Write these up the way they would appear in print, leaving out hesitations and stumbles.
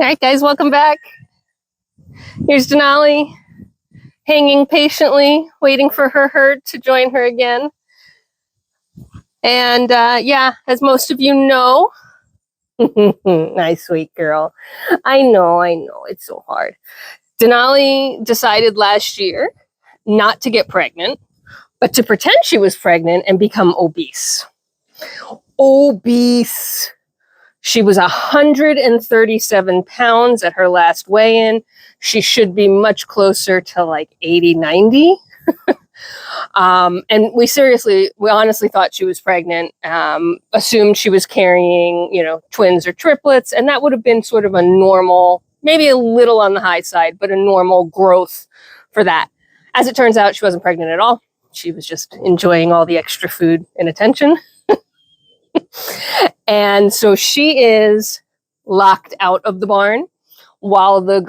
All right, guys, welcome back. Here's Denali hanging patiently, waiting for her herd to join her again. And yeah, as most of you know, nice, sweet girl. I know, it's so hard. Denali decided last year not to get pregnant, but to pretend she was pregnant and become obese. Obese. She was 137 pounds at her last weigh-in. She should be much closer to like 80, 90. And we honestly thought she was pregnant, assumed she was carrying, twins or triplets. And that would have been sort of a normal, maybe a little on the high side, but a normal growth for that. As it turns out, she wasn't pregnant at all. She was just enjoying all the extra food and attention. And so she is locked out of the barn while the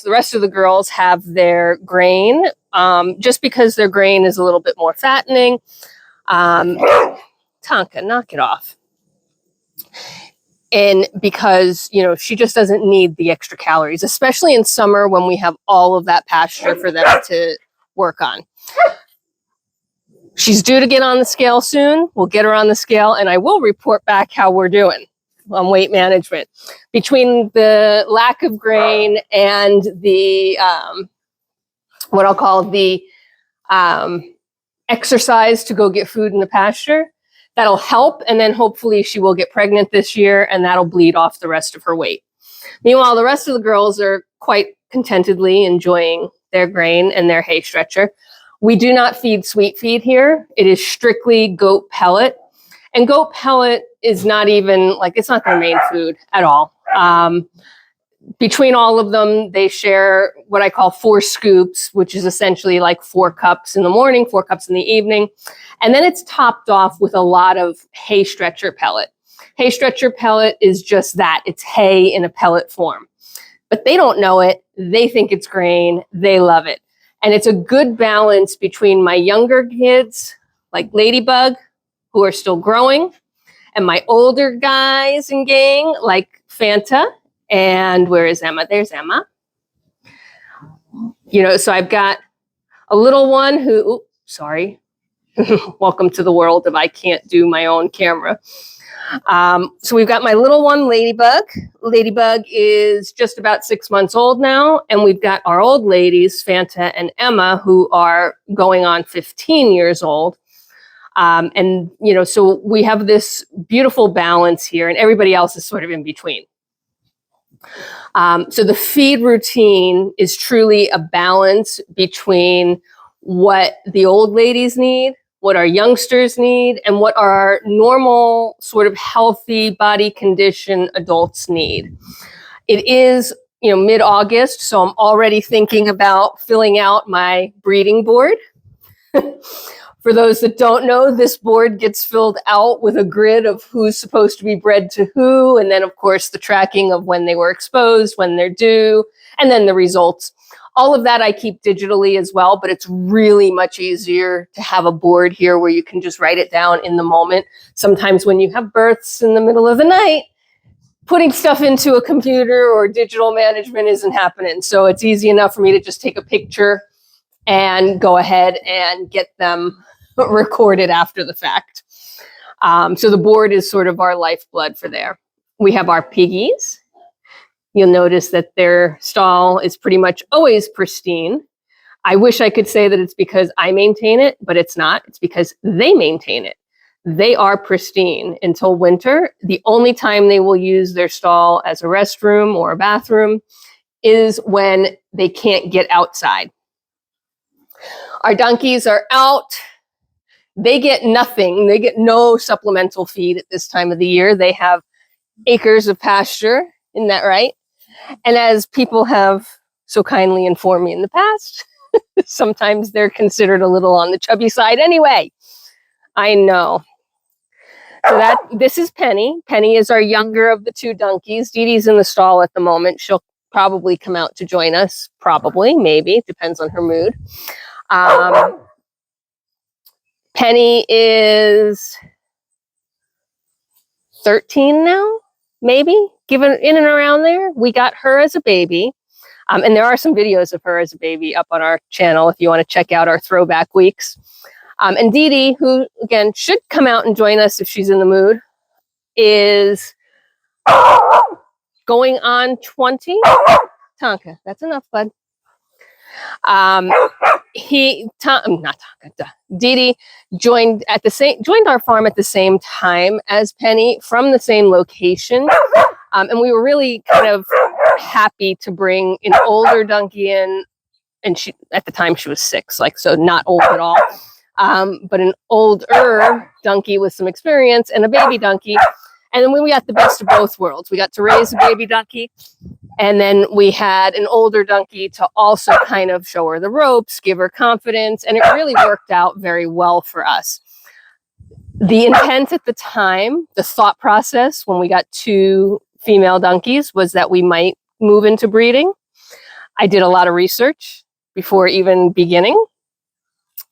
rest of the girls have their grain, just because their grain is a little bit more fattening. Tonka, knock it off. And because, she just doesn't need the extra calories, especially in summer when we have all of that pasture for them to work on. She's due to get on the scale soon. We'll get her on the scale, and I will report back how we're doing on weight management. Between the lack of grain and the, what I'll call the exercise to go get food in the pasture, that'll help, and then hopefully she will get pregnant this year, and that'll bleed off the rest of her weight. Meanwhile, the rest of the girls are quite contentedly enjoying their grain and their hay stretcher. We do not feed sweet feed here. It is strictly goat pellet. And goat pellet is not even, it's not their main food at all. Between all of them, they share what I call 4 scoops, which is essentially like 4 cups in the morning, 4 cups in the evening. And then it's topped off with a lot of hay stretcher pellet. Hay stretcher pellet is just that. It's hay in a pellet form. But they don't know it. They think it's grain. They love it. And it's a good balance between my younger kids, like Ladybug, who are still growing, and my older guys and gang, like Fanta. And where is Emma? There's Emma. So I've got a little one who, sorry, welcome to the world of I can't do my own camera. So we've got my little one, Ladybug. Ladybug is just about 6 months old now. And we've got our old ladies, Fanta and Emma, who are going on 15 years old. So we have this beautiful balance here, and everybody else is sort of in between. So the feed routine is truly a balance between what the old ladies need, what our youngsters need, and what our normal sort of healthy body condition adults need. It is, mid-August, so I'm already thinking about filling out my breeding board. For those that don't know, this board gets filled out with a grid of who's supposed to be bred to who, and then, of course, the tracking of when they were exposed, when they're due, and then the results. All of that I keep digitally as well, but it's really much easier to have a board here where you can just write it down in the moment. Sometimes when you have births in the middle of the night, putting stuff into a computer or digital management isn't happening. So it's easy enough for me to just take a picture and go ahead and get them recorded after the fact. So the board is sort of our lifeblood for there. We have our piggies. You'll notice that their stall is pretty much always pristine. I wish I could say that it's because I maintain it, but it's not. It's because they maintain it. They are pristine until winter. The only time they will use their stall as a restroom or a bathroom is when they can't get outside. Our donkeys are out. They get nothing. They get no supplemental feed at this time of the year. They have acres of pasture. Isn't that right? And as people have so kindly informed me in the past, sometimes they're considered a little on the chubby side anyway. I know. So this is Penny. Penny is our younger of the 2 donkeys. Dee Dee's in the stall at the moment. She'll probably come out to join us. Probably, maybe. Depends on her mood. Penny is 13 now. maybe, given in and around there. We got her as a baby. And there are some videos of her as a baby up on our channel if you want to check out our throwback weeks. And Dee Dee, who, again, should come out and join us if she's in the mood, is going on 20. Tonka, that's enough, bud. Not Tonka. Dee Dee joined our farm at the same time as Penny from the same location. And we were really kind of happy to bring an older donkey in, and she, at the time she was 6, like, so not old at all, but an older donkey with some experience and a baby donkey. And then we got the best of both worlds. We got to raise a baby donkey, and then we had an older donkey to also kind of show her the ropes, give her confidence, and it really worked out very well for us. The intent at the time, the thought process when we got 2 female donkeys, was that we might move into breeding. I did a lot of research before even beginning,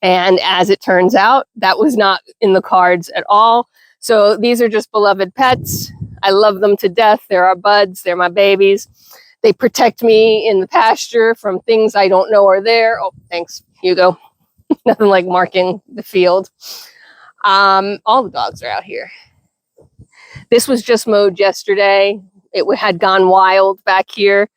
and as it turns out, that was not in the cards at all. So these are just beloved pets. I love them to death. They're our buds. They're my babies. They protect me in the pasture from things I don't know are there. Oh, thanks, Hugo. Nothing like marking the field. All the dogs are out here. This was just mowed yesterday. It had gone wild back here.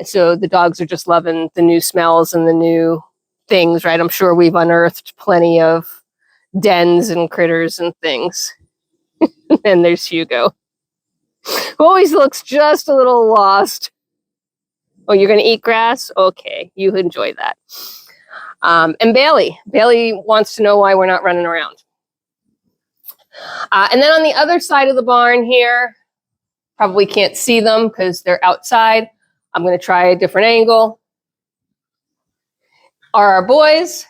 So the dogs are just loving the new smells and the new things, right? I'm sure we've unearthed plenty of dens and critters and things. And there's Hugo, who always looks just a little lost. Oh, you're going to eat grass? Okay, you enjoy that. And Bailey wants to know why we're not running around. And then on the other side of the barn here, probably can't see them because they're outside. I'm going to try a different angle. Are our boys.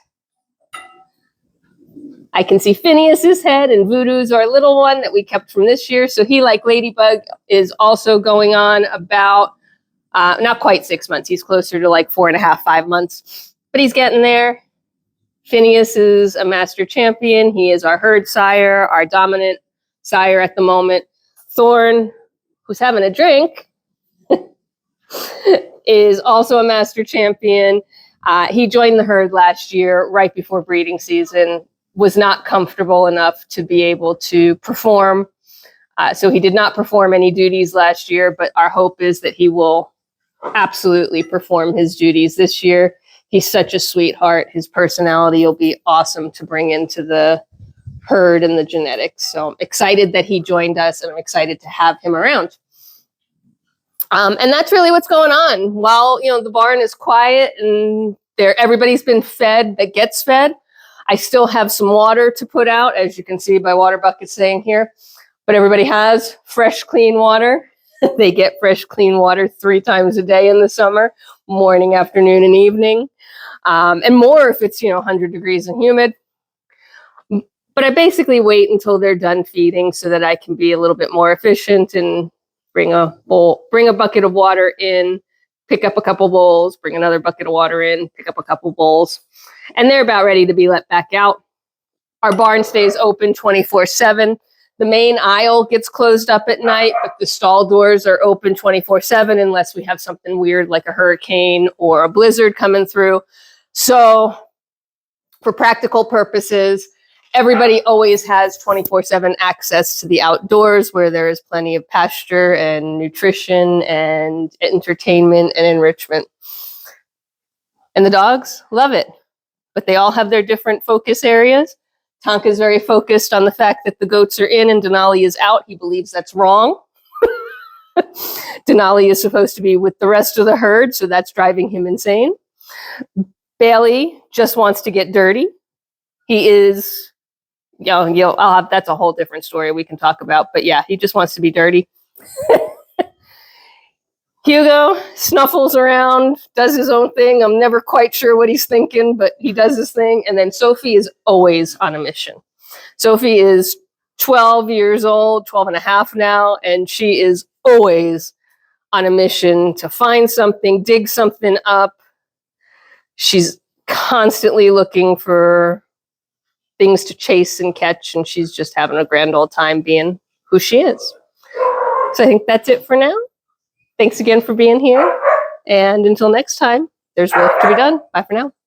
I can see Phineas's head, and Voodoo's our little one that we kept from this year. So he, like Ladybug, is also going on about, not quite 6 months. He's closer to like 4.5, 5 months, but he's getting there. Phineas is a master champion. He is our herd sire, our dominant sire at the moment. Thorn, who's having a drink, is also a master champion. He joined the herd last year, right before breeding season, was not comfortable enough to be able to perform. So he did not perform any duties last year, but our hope is that he will absolutely perform his duties this year. He's such a sweetheart. His personality will be awesome to bring into the herd and the genetics. So I'm excited that he joined us, and I'm excited to have him around. And that's really what's going on. While, the barn is quiet and everybody's been fed that gets fed, I still have some water to put out, as you can see by water buckets saying here. But everybody has fresh, clean water. They get fresh, clean water 3 times a day in the summer, morning, afternoon, and evening. And more if it's, 100 degrees and humid. But I basically wait until they're done feeding so that I can be a little bit more efficient and bring a bucket of water in, pick up a couple bowls, bring another bucket of water in, pick up a couple bowls. And they're about ready to be let back out. Our barn stays open 24/7. The main aisle gets closed up at night, but the stall doors are open 24/7 unless we have something weird like a hurricane or a blizzard coming through. So for practical purposes, everybody always has 24/7 access to the outdoors where there is plenty of pasture and nutrition and entertainment and enrichment. And the dogs love it, but they all have their different focus areas. Tonka is very focused on the fact that the goats are in and Denali is out. He believes that's wrong. Denali is supposed to be with the rest of the herd, so that's driving him insane. Bailey just wants to get dirty. He is, that's a whole different story we can talk about, but yeah, he just wants to be dirty. Hugo snuffles around, does his own thing. I'm never quite sure what he's thinking, but he does his thing. And then Sophie is always on a mission. Sophie is 12 years old, 12 and a half now, and she is always on a mission to find something, dig something up. She's constantly looking for things to chase and catch, and she's just having a grand old time being who she is. So I think that's it for now. Thanks again for being here. And until next time, there's work to be done. Bye for now.